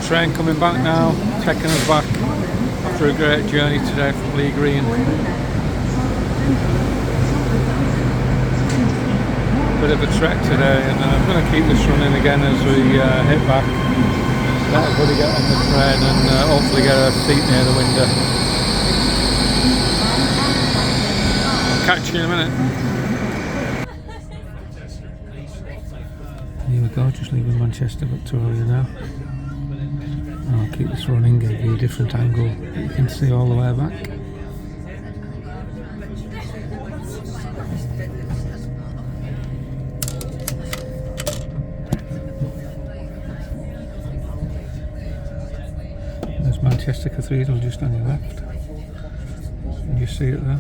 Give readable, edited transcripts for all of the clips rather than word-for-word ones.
train coming back now, taking us back after a great journey today from Lee Green. Bit of a trek today, and I'm going to keep this running again as we hit back. Let everybody get on the train and hopefully get a seat near the window. I'll catch you in a minute. Here we go, just leaving Manchester Victoria now. I'll keep this running, give you a different angle that you can see all the way back. There's Manchester Cathedral just on your left. Can you see it there?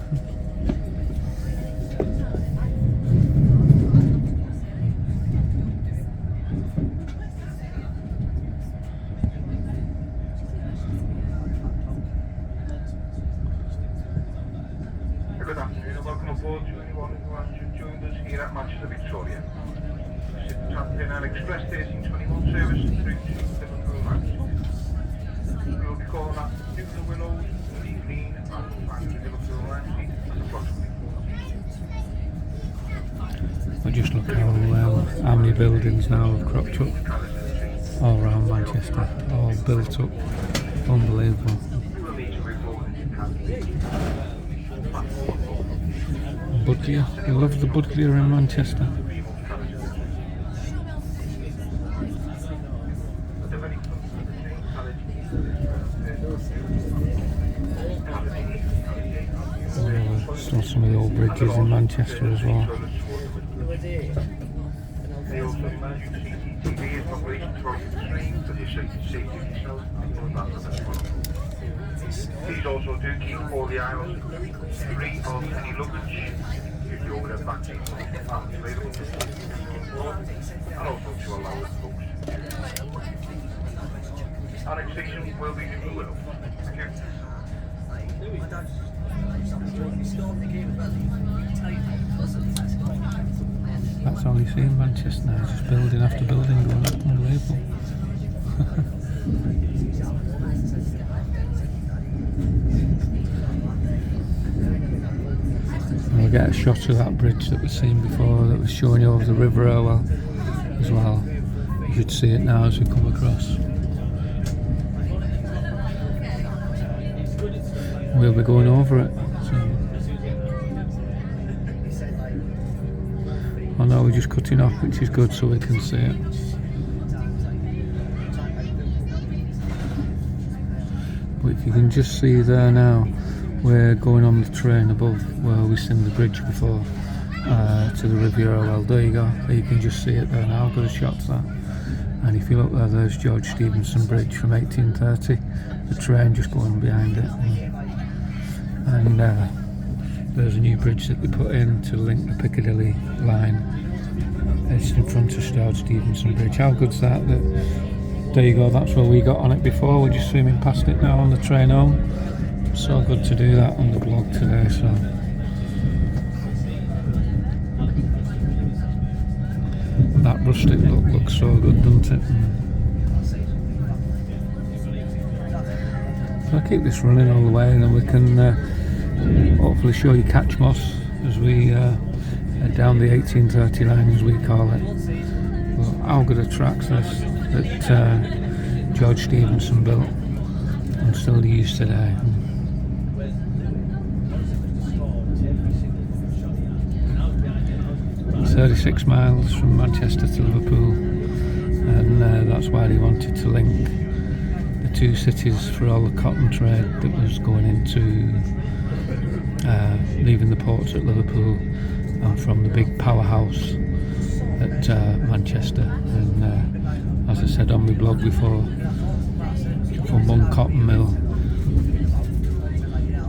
Good afternoon and welcome aboard to anyone who has just joined us here at Manchester Victoria. This is the Transpennine Express 1321 service through to Liverpool Manchester. We will be calling at Newton Willows, Lee Green and finding the Liverpool line seat at approximately 4. But just look how many buildings now have cropped up all around Manchester, all built up, unbelievable. Budlier, you love the Budlier in Manchester. Still some of the old bridges in Manchester as well. Please also do keep all the aisles free of any luggage if the overhead back seats are available, and also to allow us books. Annexation will be Newton Willows. Thank you. That's all you see in Manchester now, just building after building going up, unbelievable. And we'll get a shot of that bridge that we've seen before, that was showing you over the River Irwell as well. You should see it now as we come across. We'll be going over it. Oh no, we're just cutting off, which is good so we can see it. But if you can just see there now, we're going on the train above where we've seen the bridge before to the River Irwell. There you go, there you can just see it there now, good a shot's that. And if you look there, there's George Stephenson Bridge from 1830, the train just going behind it. And there's a new bridge that they put in to link the Piccadilly line. It's in front of George Stephenson Bridge. How good's that? There you go, that's where we got on it before. We're just swimming past it now on the train home. So good to do that on the blog today. So that rustic look looks so good, doesn't it? So I'll keep this running all the way, and then we can hopefully show you Catchmoss as we head down the 1830 line, as we call it. Well, how good a track's this that George Stephenson built and still used today. 36 miles from Manchester to Liverpool, and that's why they wanted to link the two cities for all the cotton trade that was going into leaving the ports at Liverpool and from the big powerhouse at Manchester. And as I said on my blog before, from one cotton mill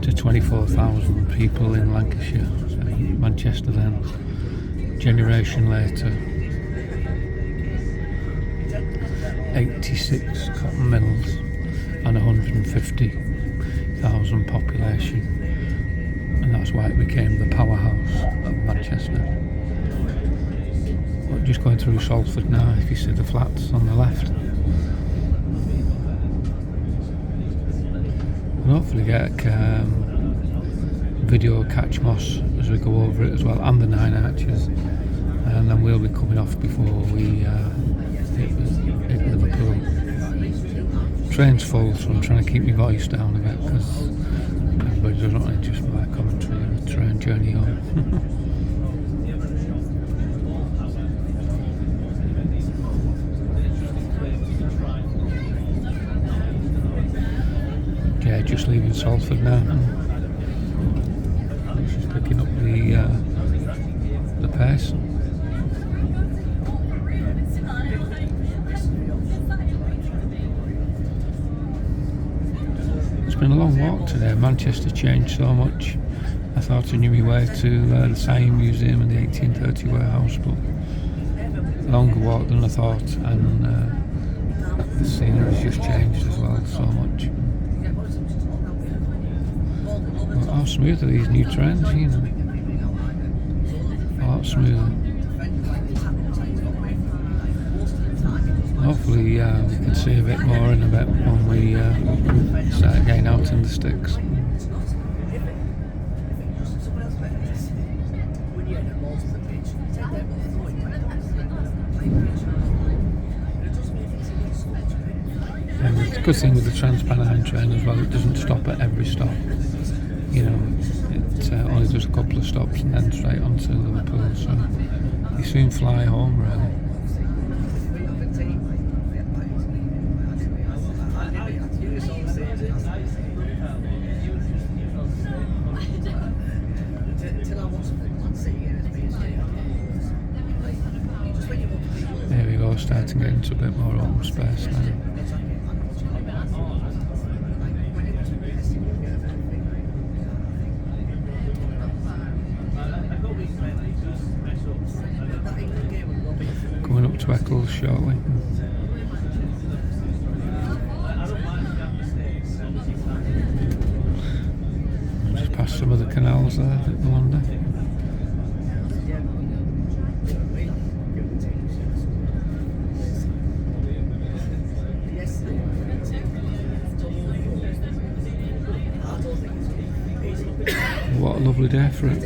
to 24,000 people in Lancashire, so Manchester then, generation later, 86 cotton mills and 150,000 population, and that's why it became the powerhouse of Manchester. But just going through Salford now, if you see the flats on the left, and hopefully get video catch moss as we go over it as well, and the 9 arches, and then we'll be coming off before we hit Liverpool. Train's full, so I'm trying to keep my voice down a bit because everybody doesn't want to just my commentary on the train journey home. Yeah, just leaving Salford now. Just picking up the pace. It's been a long walk today. Manchester changed so much. I thought I knew my way to the Science Museum and the 1830 warehouse, but longer walk than I thought, and the scenery's just changed as well so much. Well, how smooth are these new trains, you know? A lot smoother. Hopefully we can see a bit more in a bit when we start getting out in the sticks. And it's a good thing with the Trans-Pennine train as well, it doesn't stop at every stop. You know, it only does a couple of stops and then straight on to Liverpool, so you soon fly home really. There we go, starting to get into a bit more open space now. Going up to Eccles shortly. Just past some of the canals there that go under. What a lovely day for it.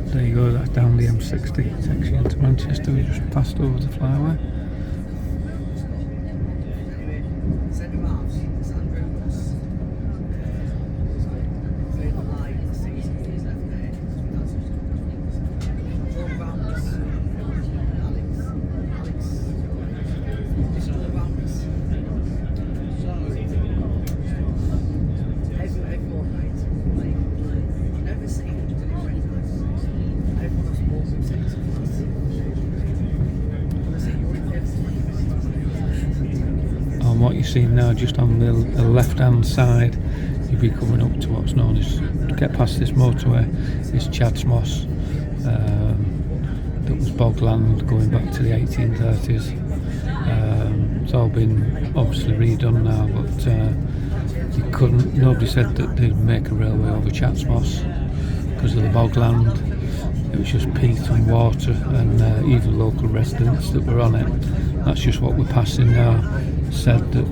There you go, that's down the M60, takes you into Manchester. We just passed over the flyway. What you see now, just on the left hand side, you'll be coming up to what's known as, to get past this motorway, is Chad's Moss, that was bogland going back to the 1830s. It's all been obviously redone now, but you couldn't, nobody said that they'd make a railway over Chad's Moss because of the bogland. It was just peat and water, and even local residents that were on it, that's just what we're passing now, said that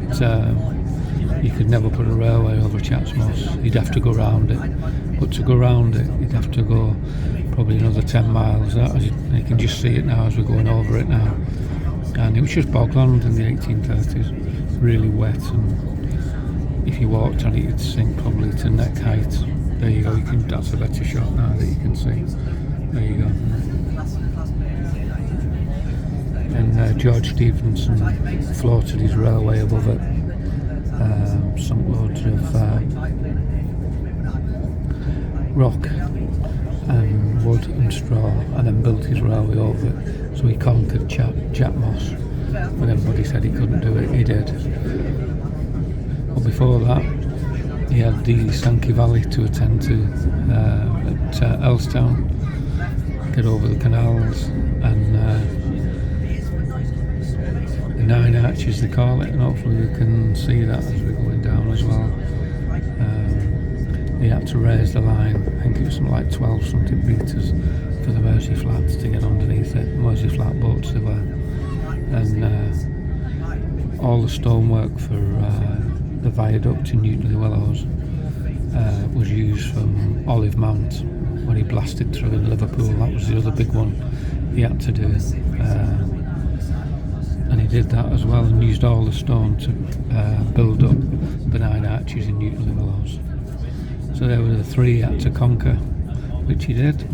you could never put a railway over Chad's Moss. You'd have to go round it, but to go round it you'd have to go probably another 10 miles. You can just see it now as we're going over it now, and it was just bogland in the 1830s, really wet, and if you walked on it you'd sink probably to neck height. There you go, that's a better shot now that you can see. There you go. And George Stevenson floated his railway above it, sunk loads of rock and wood and straw, and then built his railway over it. So he conquered Chad Moss. When everybody said he couldn't do it, he did. But before that, he had the Sankey Valley to attend to at Elstown, get over the canals, and the 9 arches they call it, and hopefully we can see that as we're going down as well. he had to raise the line. I think it was something like 12 something metres for the Mersey flats to get underneath it. Mersey flat boats they were, and all the stonework for the viaduct in Newton-le-Willows was used from Olive Mount when he blasted through in Liverpool. That was the other big one he had to do, and he did that as well, and used all the stone to build up the 9 arches in Newton-le-Willows. So there were the 3 he had to conquer, which he did.